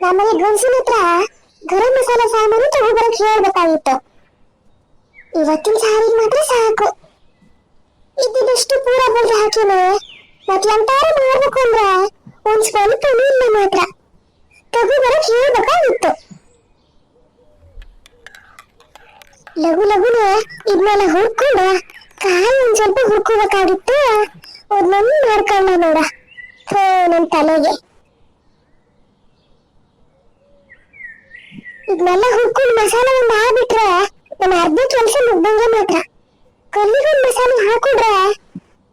ನಮ್ಮನೆ ಗಂಡಸಿನ ಹತ್ರ ಗರಂ ಮಸಾಲಾ ಸಾಮಾನು ತಗೋಬರಕ್ ಹೇಳ್ಬೇಕಾಗಿತ್ತು. ಇವತ್ತಿನ ಸಾರಿಗೆ ಮಾತ್ರ ಸಾಕು. ಇದ್ದಿದ್ದಷ್ಟು ಪೂರ ಬಲ್ಗೆ ಹಾಕಿನಿ. ಮತ್ತೆ ಎಂತಾರು ಮಾಡ್ಬೇಕು ಅಂದ್ರೆ ಒಂದ್ ಸ್ವಲ್ಪನೂ ಇಲ್ಲ ಮಾತ್ರ. ತಗೋಬರಕ್ ಹೇಳ್ಬೇಕಾಗಿತ್ತು. ಲಘು ಲಘುನೆ ಇದನ್ನೆಲ್ಲ ಹುಡ್ಕೊಂಡು ಕಾಯಿ ಒಂದ್ ಸ್ವಲ್ಪ ಹುಡ್ಕೋಬೇಕಾಗಿತ್ತು. ಅದನ್ನೊಂದು ಮಾಡ್ಕೊಂಡ ನೋಡ. ಹೋ ನನ್ ತಲೆಗೆ ಇದನ್ನೆಲ್ಲ ಹುಡ್ಕೊಂಡು ಮಸಾಲೆ ಒಂದ್ ಆಗ್ಬಿಟ್ರೆ ನನ್ನ ಅರ್ಧ ಕೆಲಸ ಮುಗ್ದಂಗೆ ಮಾತ್ರ. ಕಲ್ಲಿಗೊಂದು ಮಸಾಲೆ ಹಾಕಿದ್ರೆ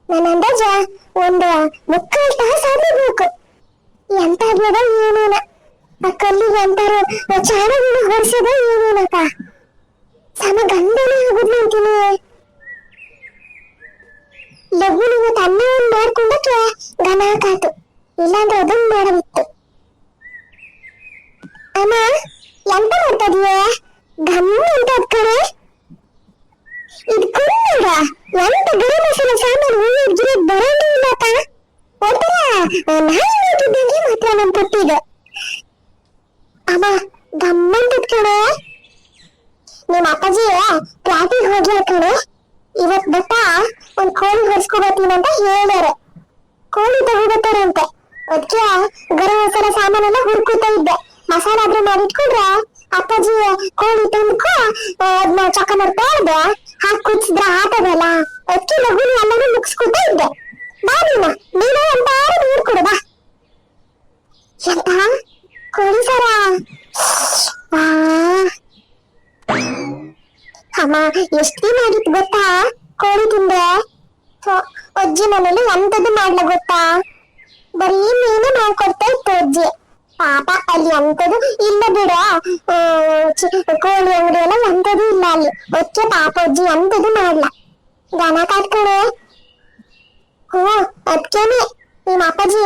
ನನ್ನ ಅಂದಾಜ ಒಂದು ಮುಕ್ಕಾಲ್ ತಾಸಾದ್ರೂ ಬೇಕು. ಎಂತ ಬೇಡ ಏನೇನ ಆ ಕಲ್ಲಿಗೆ ಅಂತಾರು ಚಾಣಗಿನ ಹೊಡ್ಸದ ಏನೇನಪ್ಪ ಸಮ ಗಂಡನೇ ಆಗುದ್ ಅಂತೀನಿ. ಲಘು ಇವತ್ತು ಅನ್ನ ಒಂದ್ ಮಾಡ್ಕೊಂಡಕ್ಕೆ ಗನ ಹಾಕಾತು. ಇಲ್ಲಾಂದ್ರೆ ಅದನ್ನ ಮಾಡಬಿತ್ತು. ಅಮ್ಮ ಎಂತ ಮಾಡ್ತಾ ಇದೀಯ? ಗಮ್ಮ ಅಂತ ಕಡೆ ಇದು ಕುಂಡ ಎಂತ ಗರಂ ಮಸಾಲೆ ಸಾಮಾನು ಗಿಡ ಬರೋದೇ ಇಲ್ಲಪ್ಪ. ಒಂಥರ ನಾಯಿ ನೋಡಿದ್ದಂಗೆ ಮಾತ್ರ ನಮ್ ಪುಟ್ಟಿಗೆ. ಅಮ್ಮ ಗಮ್ಮಂತ ಕಡೆ ನಿಮ್ಮ ಅಪ್ಪಾಜಿ ಪ್ಲಾಟಿಗೆ ಹೋಗ್ಯಾರ ಕಣೆ. ಇವತ್ ಬತ್ತ ಒಂದ್ ಕೋಳಿ ಹೊಡ್ಸ್ಕೊಬತ್ತೀನಂತ ಹೇಳ್ಯಾರ. ಕೋಳಿ ತಗೋಬತ್ತಾರಂತೆ. ಅದಕ್ಕೆ ಗರಂ ಮಸಾಲ ಸಾಮಾನೆಲ್ಲ ಹುಡ್ಕುತ್ತಾ ಇದ್ದೆ. ಮಸಾಲ ಆದ್ರೂ ಮಾಡಿಟ್ಕೊಂಡ್ರೆ ಅಪ್ಪಾಜಿ ಕೋಳಿ ತಂದ್ಕೊ ಅದನ್ನ ಚೊಕ್ಕ ಮಾಡ್ತಾ ಹಾಕಿ ಕುಚ್ಚಿದ್ರ ಆತದಲ್ಲ. ಅದಕ್ಕೆ ಲಘುನ ಎಲ್ಲನೂ ಮುಗಿಸ್ಕೊತಾ ಇದ್ದೆ. ಬಾ ನೀನು ಎಂತಾರು ನೀರು ಕೊಡು ಬಾ. ಎಂತ ಕೋಳಿ ಸಾರ ಅಮ್ಮ ಎಷ್ಟ್ ದಿನ ಆಗಿತ್ತು ಗೊತ್ತಾ ಕೋಳಿ ತಿಂದೆ. ಅಜ್ಜಿ ಮನೇಲಿ ಎಂತದ್ದು ಮಾಡ್ಲ ಗೊತ್ತಾ, ಬರೀ ಮೀನು ಮಾಡ್ಕೊಡ್ತಾ ಇತ್ತು ಅಜ್ಜಿ. ಪಾಪ ಅಲ್ಲಿ ಎಂತದು ಇಲ್ಲ ಬಿಡ. ಕೋಳಿ ಅಂಗಡಿ ಎಲ್ಲ ಎಂತದು ಇಲ್ಲ ಅಲ್ಲಿ. ಒಚ್ಚೆ ಪಾಪ ಅಜ್ಜಿ ಎಂತದು ಮಾಡ್ಲ. ದನ ಕಾಟ್ಕಣೆ. ಅದ್ಕೇನೆ ನಿಮ್ಮ ಅಪ್ಪಾಜಿ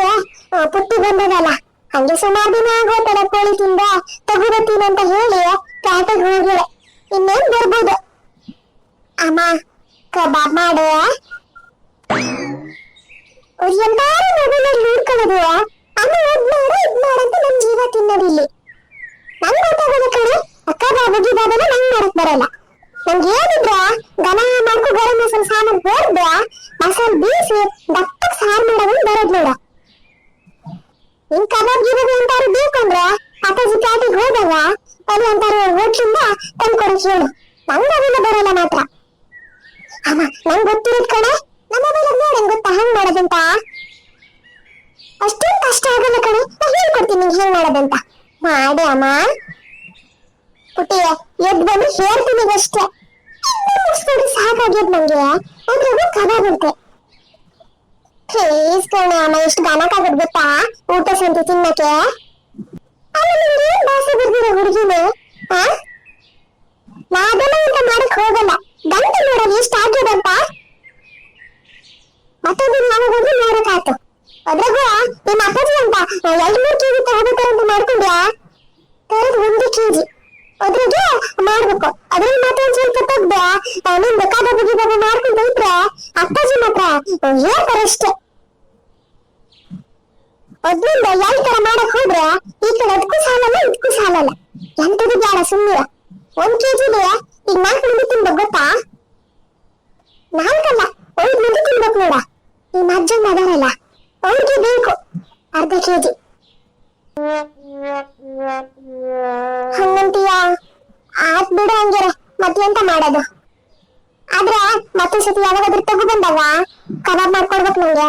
ಪುಟ್ಟಿ ಬಂದದಲ್ಲ ಹಂಗೆ ಸುಮಾರು ದಿನ ಆಗೋತಲ್ಲ ಕೋಳಿ ತಿಂದ ತಗೋಬತ್ತೀನಿ ಅಂತ ಹೇಳಿ ಪ್ಯಾಟಿಗೆ ಹೋಗಿಳೆ. ಇನ್ನೇನ್ ಬರ್ಬೋದು. ಅಮ್ಮ ಕಬಾಬ್ ಮಾಡು. ಎಂತಾರು ಮೊಬೈಲಲ್ಲಿ ನೋಡ್ಕೊಳ್ಳೋದು. ಅಮ್ಮ ಅದ್ ಮಾಡು ಇದ್ ಮಾಡಂತ ನನ್ ಜೀವ ತಿನ್ನೋದಿಲ್ಲಿ. ನಂಗೆ ಗೊತ್ತಾಗೋದ ಕಡೆ ಅಕ್ಕ ಬಾಬುಗಿ ಬಾಬನ ನಂಗೆ ಮಾಡಕ್ ಬರಲ್ಲ. ನಂಗೆ ಏನಿದ್ರ ದನ ಮಾಡ್ಕೊ ಗರಂ ಮಸಾಲೆ ಸಾಮಾನು ಹೊಡ್ದ ಮಸಾಲೆ ಬೀಸಿ ದಪ್ಪಕ್ ಸಾರು ಮಾಡೋದನ್ನ ಬರೋದ್ ನೋಡ. ನಿನ್ ಕಬಾಬ್ ಗಿಬಾಬ್ ಎಂತಾರು ಬೇಕಂದ್ರ ಅಪ್ಪಾಜಿ ಪ್ಯಾಟಿಗೆ ಹೋದಾಗ ಅಲ್ಲಿ ಅಂತಾರು ಹೋಟ್ಲಿಂದ ತಂದ್ಕೊಡಕ್ ಹೇಳು. ನಂಗೆ ಅದೆಲ್ಲ ಬರಲ್ಲ ಮಾತ್ರ. ಅಮ್ಮ ನಂಗೆ ಗೊತ್ತಿರೋದ್ ಕಣೆ ನಮ್ಮ ಮೊಬೈಲ್ ನೋಡಂಗ್ ಗೊತ್ತಾ ಹಂಗ್ ಮಾಡೋದಂತ. ಅಷ್ಟೇನ್ ಕಷ್ಟ ಆಗಲ್ಲ ಕಣೆ. ನಾ ಹೇಳ್ಕೊಡ್ತೀನಿ ನಿಂಗೆ ಹೆಂಗ್ ಮಾಡೋದಂತ. ಮಾಡಿ ಅಮ್ಮ. ಪುಟ್ಟಿ ಎದ್ ಬಂದು ಹೇಳ್ತೀನಿ ಅಷ್ಟೇ. ಮುಗಿಸ್ಕೊಂಡು ಸಾಕಾಗ್ಯದ ನಂಗೆ. ಅದ್ರಾಗೂ ಕಬಾಬ್ ಅಂತೆ. ಪ್ಲೀಸ್ ಕಣೆ ಅಮ್ಮ ಎಷ್ಟು ಗನಕಾಗದ್ ಗೊತ್ತಾ ಊಟ ಸಂತಿ ತಿನ್ನಕ್ಕೆ. ಅಲ್ಲ ನಿಂಗೆ ಏನ್ ಭಾಷೆ ಬರ್ದಿರೋ ಹುಡುಗಿನೇ. ನಾ ಅದೆಲ್ಲ ಊಟ ಮಾಡಕ್ ಹೋಗಲ್ಲ. ಗಂಟೆ ನೋಡಲಿ ಎಷ್ಟು ಆಗ್ಯದಂತ. ಮತ್ತೊಂದು ನಮಗೋದ್ರು ನೋಡಕ್ಕಾಯ್ತು. ಅದ್ರಾಗೂ ನಿಮ್ಮ ಅಪ್ಪಾಜಿ ಅಂತ 2-3 ಕೆಜಿ ತಗೋಬೇಕಾರಂತ ಮಾಡ್ಕೊಂಡ್ಯಾ. ತರದ್ 1 ಕೆಜಿ ಅದ್ರಾಗೆ ಮಾಡ್ಬೇಕು. ಅದ್ರಲ್ಲಿ ಮತ್ತೆ ಒಂದ್ ಸ್ವಲ್ಪ ತಗ್ದೆ ನಿಮ್ ಬೇಕಾದ ಗಿಬಾಬು ಮಾಡ್ಕೊಂಡು ಇದ್ರೆ ಅಪ್ಪಾಜಿ ಮಾತ್ರ ಹೇಳ್ತಾರೆ ಅಷ್ಟೇ. ಅದ್ರಿಂದ ಯಾವ ತರ ಮಾಡಕ್ ಹೋದ್ರೆ ಈ ಕಡೆ ಅದಕ್ಕೂ ಸಾಲಲ್ಲ ಇದಕ್ಕೂ ಸಾಲಲ್ಲ. ಎಂತದು ಬೇಡ ಸುಮ್ಮನೆ. 1 ಕೆಜಿಗೆ ಈಗ 4 ಮಂದಿ ತಿನ್ಬೇಕು ಗೊತ್ತಾ. 4 ಅಲ್ಲ 5 ಮಂದಿ ತಿನ್ಬೇಕು ನೋಡ. ಈ ಮಜ್ಜಂಗ ಅದಾರಲ್ಲ ಅವ್ರಿಗೆ ಬೇಕು ಅರ್ಧ ಕೆಜಿ. ಹಂಗಂತೀಯ ಆತ್ ಬಿಡು ಹಂಗಿರ. ಮತ್ತೆ ಎಂತ ಮಾಡೋದು. ಆದ್ರೆ ಮತ್ತೆ ಸತಿ ಯಾವಾಗಾದ್ರೂ ತಗೋ ಬಂದಾಗ ಕಬಾಬ್ ಮಾಡ್ಕೊಡ್ಬೇಕು ನಂಗೆ.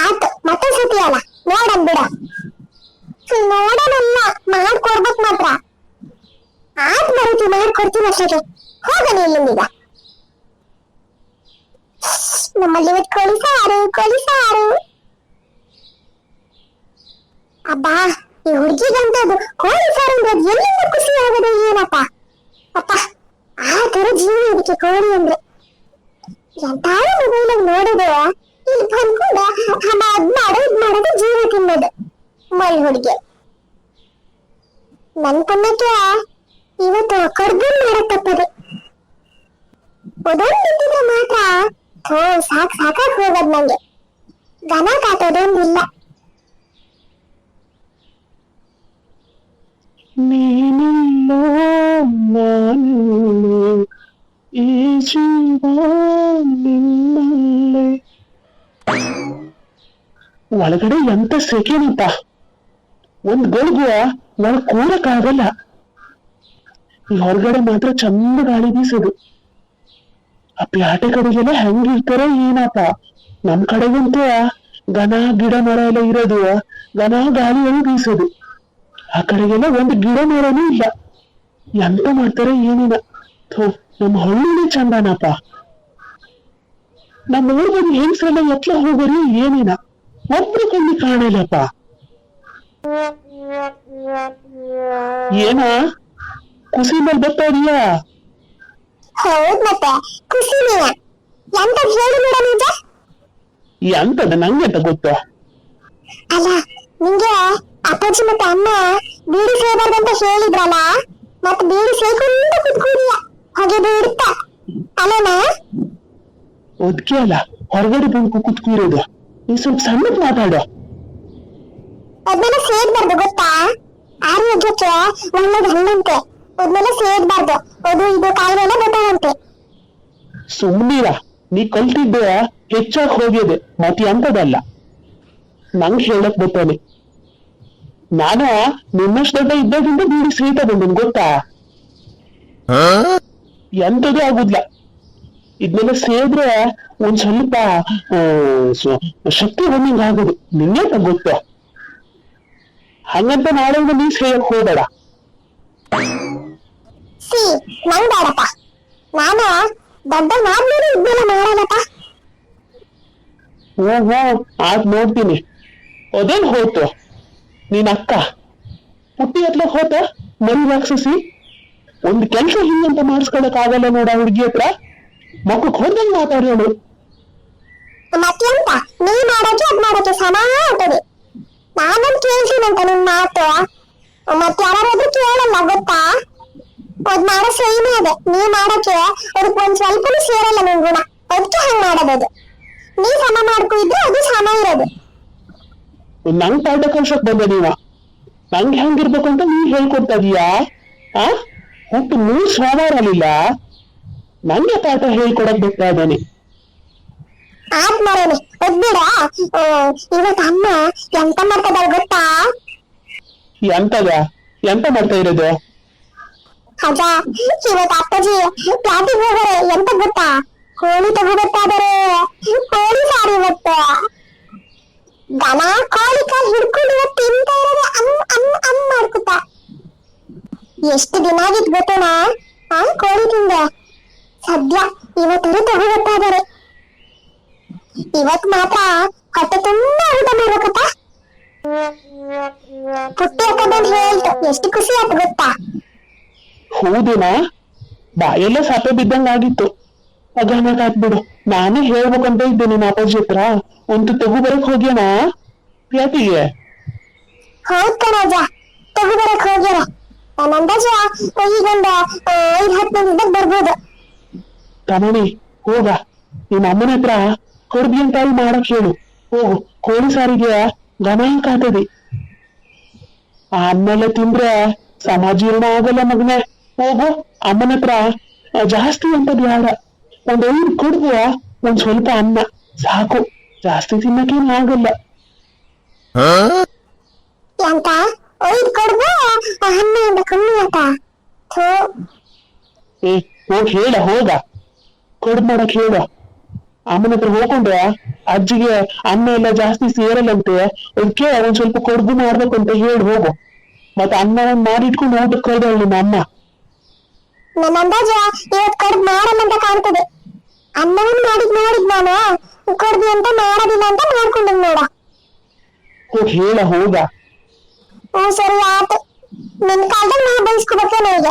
ಆಯ್ತು ಮತ್ತೆ ಸತಿ ಅಲ್ಲ ನೋಡನ್ ಬಿಡ. ನೋಡೋಣಲ್ಲ ಮಾಡ್ಕೊಡ್ಬೇಕು ಮಾತ್ರ. ಆತ್ ಬರೀತಿ ಮಾಡ್ಕೊಡ್ತೀನಿ ಅಷ್ಟೇ. ಹೋಗಲಿ ಇಲ್ಲಿಂದೀಗ. ನಮ್ಮಲ್ಲಿ ಇವತ್ತು ಕೋಳಿ ಸಾರು. ಅಬ್ಬಾ ಈ ಹುಡುಗಿಗಂತದ್ದು ಕೋಳಿ ಸಾರು ಅಂದ್ರೆ ಎಲ್ಲಿಂದ ಖುಷಿ ಆಗೋದು ಏನಪ್ಪ. ಅಪ್ಪ ಆ ತರ ಜೀವ ಇದಕ್ಕೆ ಕೋಳಿ ಅಂದ್ರೆ. ಎಂತಾರು ಮೊಬೈಲಾಗ ನೋಡಿದ್ರೆ ಇಲ್ಲಿ ಬಂದ್ಕೊಂಡು ಅದ್ ಮಾಡೋದು ಜೀವ ತಿನ್ನೋದು ಮೈ ಹುಡುಗಿ. ನನ್ ಪುಣ್ಯಕ್ಕೆ ಇವತ್ತು ಕಡ್ಬನ್ ಮಾಡಕ್ ತಪ್ಪದೆ. ಅದೊಂದು ಇದ್ದಿದ್ರೆ ಮಾತ್ರ ಸಾಕಾಗ್ ಹೋಗೋದ್ ನಂಗೆ. ದನ ಕಾಟೋದೊಂದಿಲ್ಲ. ನೀನಿಲ್ಲೋ ನಾನಿಲ್ಲೋ ಈ ಜೀವ ನಿನ್ನಲ್ಲೇ. ಒಳಗಡೆ ಎಂತ ಸೆಕೆನಪ್ಪ, ಒಂದ್ ಗಳಿಗೂ ಒಳಗ್ ಕೂರಕ್ಕಾಗಲ್ಲ. ಈ ಹೊರಗಡೆ ಮಾತ್ರ ಚಂದ ಗಾಳಿ ಬೀಸೋದು. ಆ ಪ್ಯಾಟೆ ಕಡೆಗೆಲ್ಲ ಹೆಂಗಿರ್ತಾರೋ ಏನಪ್ಪ. ನಮ್ ಕಡೆಗಂತೂ ಘನ ಗಿಡ ಮರ ಎಲ್ಲ ಇರೋದು, ಘನ ಗಾಳಿಗಳು ಬೀಸೋದು. ಆ ಕಡೆಗೆಲ್ಲ ಒಂದು ಗಿಡ ಮರನೂ ಇಲ್ಲ. ಎಂತ ಮಾಡ್ತಾರೋ ಏನಿಲ್ಲ. ನಮ್ಮ ಹಳ್ಳಿನೇ ಚಂದನಪ್ಪ. ನಮ್ಮ ಊರ್ ಬಂದು ಹೆಂಗ್ಸ್ರೆಲ್ಲ ಎತ್ಲ ಹೋಗೋರಿ ಏನಿಲ್ಲ, ಒಬ್ರು ಕಣ್ಣಿ ಕಾಣಲ್ಲಪ್ಪ. ಏನ ಕುಸಿ ಮೇಲೆ ಬರ್ತಾ ಇದೀಯಾ? ಹೌದ್ ಮತ್ತೆ ಖುಷಿ ನೀನ ಎಂತ ಹೇಳಿ ನೋಡ ನಿಜ. ಎಂತದ ನಂಗೆಂತ ಗೊತ್ತು? ಅಲ್ಲ ನಿಂಗೆ ಅಪ್ಪಾಜಿ ಮತ್ತೆ ಅಮ್ಮ ಬೀಡಿ ಸೇಬಾರ್ದಂತ ಹೇಳಿದ್ರಲ್ಲ, ಮತ್ ಬೀಡಿ ಸೇರ್ಕೊಂತ ಕುತ್ಕೂಡಿಯ ಹಾಗೆ ಬಿಡುತ್ತ ಅಲ್ಲನಾ? ಒದ್ಕೆ ಅಲ್ಲ, ಹೊರಗಡೆ ಬಂದು ಕುತ್ಕಿರೋದು. ನೀ ಸ್ವಲ್ಪ ಸಣ್ಣದ್ ಮಾತಾಡೋ. ಅದ್ಮೇಲೆ ಸೇರ್ಬಾರ್ದು ಗೊತ್ತಾ? ಆರೋಗ್ಯಕ್ಕೆ ಒಳ್ಳೇದು ಹಣ್ಣಂತೆ. ಅದ್ಮೇಲೆ ಸೇರ್ಬಾರ್ದು, ಅದು ಇದು ಕಾಯಿಲೆಲ್ಲ ಬರ್ತಾವಂತೆ. ಸುಮ್ನೀರ, ನೀ ಕಲ್ತಿದ್ದೆ ಹೆಚ್ಚಾಗಿ ಹೋಗಿದೆ, ಮತ್ತೆ ಎಂತದಲ್ಲ. ನಂಗ್ ಹೇಳಕ್ ಗೊತ್ತಾನೆ. ನಾನು ನಿನ್ನಷ್ಟು ದೊಡ್ಡ ಇದ್ದಾಗಿಂದ ಬೀಡಿ ಸೇತ ಬಂದಿನ್ ಗೊತ್ತಾ? ಎಂತದೂ ಆಗುದಿಲ್ಲ. ಇದನ್ನೆಲ್ಲ ಸೇದ್ರೆ ಒಂದ್ ಸ್ವಲ್ಪ ಶಕ್ತಿ ಬಂದಂಗ ಆಗೋದು. ನಿನ್ನೇಂತ ಗೊತ್ತ? ಹಂಗಂತ ನಾಳೆ ನೀ ಸೇಯಕ್ ಹೋಗಬೇಡ. ನಂಗ್ ಬೇಡಪ್ಪ, ನಾನು ದೊಡ್ಡ ಮಾಡ್ಮೇಲೆ ಇದನ್ನೆಲ್ಲ ಮಾಡಲ್ಲಪ್ಪ. ಆದ್ ನೋಡ್ತೀನಿ. ಅದೇನ್ ಹೋತು ನೀನ್ ಅಕ್ಕ ಪುಟ್ಟಿ ಹತ್ಲ ಹೋತ ಮರಿ ರಾಕ್ಷಸಿ. ಒಂದ್ ಕೆಲ್ಸ ಹಿಂಗಂತ ಮಾಡಿಸ್ಕೊಳಕ್ ಆಗಲ್ಲ ನೋಡ ಹುಡ್ಗಿ ಹತ್ರ. ಮಕ್ಕಳು ಹೊಂದಂಗ್ ಮಾತಾಡೋಳು. ಮತ್ತೆಂತ ನೀ ಮಾಡೋಕೆ ಅದ್ ಮಾಡೋಕೆ ಸಮ ಆಗ್ತದೆ. ನಾನೊಂದು ಕೇಳ್ತೀನಂತ ನಿನ್ ಮಾತು, ಮತ್ತೆ ಯಾರಾದ್ರೂ ಕೇಳಲ್ಲ ಗೊತ್ತಾ? ಅದ್ ಮಾಡೋ ಸೈನೇ ಅದೆ. ನೀ ಮಾಡೋಕೆ ಅದಕ್ಕೆ ಒಂದ್ ಸ್ವಲ್ಪನೂ ಸೇರಲ್ಲ ನಿನ್ ಗುಣ, ಅದಕ್ಕೆ ಹಂಗ್ ಮಾಡೋದು. ನೀ ಸಮ ಮಾಡ್ಕೊಂಡಿದ್ರೆ ಅದು ಸಮ ಇರೋದು. ನಂಗ್ ಪಾಠ ಕಲ್ಸಕ್ ಬಂದ ನೀವ, ನಂಗ್ ಹೆಂಗಿರ್ಬೇಕು ಅಂತ ನೀವ್ ಹೇಳ್ಕೊಡ್ತಾ ಇದೀಯಾ? ಒಟ್ಟು 3 ಸೋಮವಾರಲಿಲ್ಲ, ನಂಗೆ ಪಾಠ ಹೇಳ್ಕೊಡಕ್ ಬರ್ತಾ ಇದ್ದಾನೆ. ಆತ್ ಮರೇನೆ ಒದ್ಬಿಡ. ಇವತ್ತು ಅಮ್ಮ ಎಂತ ಮಾಡ್ತದಾಳ ಗೊತ್ತಾ? ಎಂತ ಮಾಡ್ತಾ ಇರೋದು? ಅಜ್ಜ, ಇವತ್ತು ಅಪ್ಪಾಜಿ ಪ್ಲಾಟಿಗೆ ಹೋಗೋರೆ. ಎಂತ ಗೊತ್ತಾ? ಕೋಳಿ ತಗೋಬರ್ತಾ ಇದಾರೆ. ಕೋಳಿ ಸಾರಿ ಇವತ್ತು. ದನ ಕೋಳಿ ಕಾಲ್ ಹಿಡ್ಕೊಂಡು ತಿಂತಾ ಇರೋದು ಅಮ್ ಮಾಡ್ಕೊತ. ಎಷ್ಟು ದಿನ ಆಗಿತ್ತು ಗೊತ್ತೇನ ಕೋಳಿ ತಿಂದ. ಸದ್ಯ ಇವತ್ತು ತಗೋಬರ್ತಾ ಇದಾರೆ. ಇವತ್ ಮಾತ್ರ ಹೊಟ್ಟೆ ತುಂಬಾ ಊಟ ಮಾಡ್ಬೇಕಪ್ಪ. ಪುಟ್ಟಿ ಅಕ್ಕದಂತ ಹೇಳ್ತು, ಎಷ್ಟು ಖುಷಿ ಆಯ್ತು ಗೊತ್ತಾ? ಹೌದೇನಾ? ಬಾಯೆಲ್ಲ ಸಾಪೆ ಬಿದ್ದಂಗ ಆಗಿತ್ತು. ಅಗಾನಾಗಾತ್ಬಿಡು. ನಾನೇ ಹೇಳ್ಬೇಕಂತ ಇದ್ದೆ ನಿಮ್ಮ ಅಪ್ಪಾಜಿ ಹತ್ರ. ಒಂದು ತಗೋಬರಕ್ ಹೋಗ್ಯಾನ ಪ್ಯಾಟಿಗೆ. ಹೌದ್ ಕಣಜ, ತಗೋಬರಕ್ ಹೋಗ್ಯಾರ. ನಂದಾಜ ಈಗೊಂದು 5-10 ನಿಮಿಷದಾಗ ಬರ್ಬೋದು. ತಮಣಿ ಹೋಗ, ನಿಮ್ಮ ಅಮ್ಮನ ಹತ್ರ ಕೊಡ್ಬಿ ಅಂತ ಮಾಡಕ್ ಹೇಳು. ಹೋಗು, ಕೋಳಿ ಸಾರಿಗೆ ಗಮನಕ್ ಆಗ್ತದೆ. ಆ ಅನ್ನೆಲ್ಲ ತಿಂದ್ರೆ ಸಮಾಜೀರ್ಣ ಆಗಲ್ಲ ಮಗನೆ. ಹೋಗು, ಅಮ್ಮನ ಹತ್ರ ಜಾಸ್ತಿ ಅಂತ ಬೇಡ, 1 ಕೊಡ್ಬುವ, ಒಂದ್ ಸ್ವಲ್ಪ ಅನ್ನ ಸಾಕು, ಜಾಸ್ತಿ ತಿನ್ನಕೇನು ಆಗಲ್ಲ. ಎಂತ 5 ಕೊಡ್ಬು ಹಣ್ಣಿಂದ ಕಮ್ಮಿ ಆತ? ಹೋಗ್ ಹೇಳ, ಹೋಗ ಕೊಡ್ ಮಾಡಕ್ ಹೇಳ. ಅಮ್ಮನ ಹತ್ರ ಹೋಗ್ಕೊಂಡ್ರೆ ಅಜ್ಜಿಗೆ ಅನ್ನ ಎಲ್ಲ ಜಾಸ್ತಿ ಸೇರಲ್ಲಂತೆ, ಅದಕ್ಕೆ ಒಂದ್ ಸ್ವಲ್ಪ ಕೊಡ್ಬು ಮಾಡ್ಬೇಕಂತ ಹೇಳಿ ಹೋಗು. ಮತ್ತೆ ಅನ್ನ ಮಾಡಿಟ್ಕೊಂಡು ಊಟಕ್ಕೆ ಕಳ್ದವಳು ನಿಮ್ಮ ಅಮ್ಮ. ನನ್ನ ಅಂದಾಜ ಇವತ್ ಕಡ್ಬು ಮಾಡಲ್ಲಂತ ಕಾಣ್ತದೆ. ಅನ್ನವನ್ನು ನೋಡಿದ್ ನಾನು, ಕೊಡ್ಬಿ ಅಂತ ಮಾಡೋದಿಲ್ಲ ಅಂತ ಮಾಡ್ಕೊಂಡ್ ನೋಡ. ಹೋಗ್ ಹೇಳ, ಹೋಗ. ಸರಿ ಆಯ್ತು. ನಿನ್ ಕಾಲದಲ್ಲಿ ನಾ ಬಯಸ್ಕೋಬೇಕೇನೋ ಈಗ.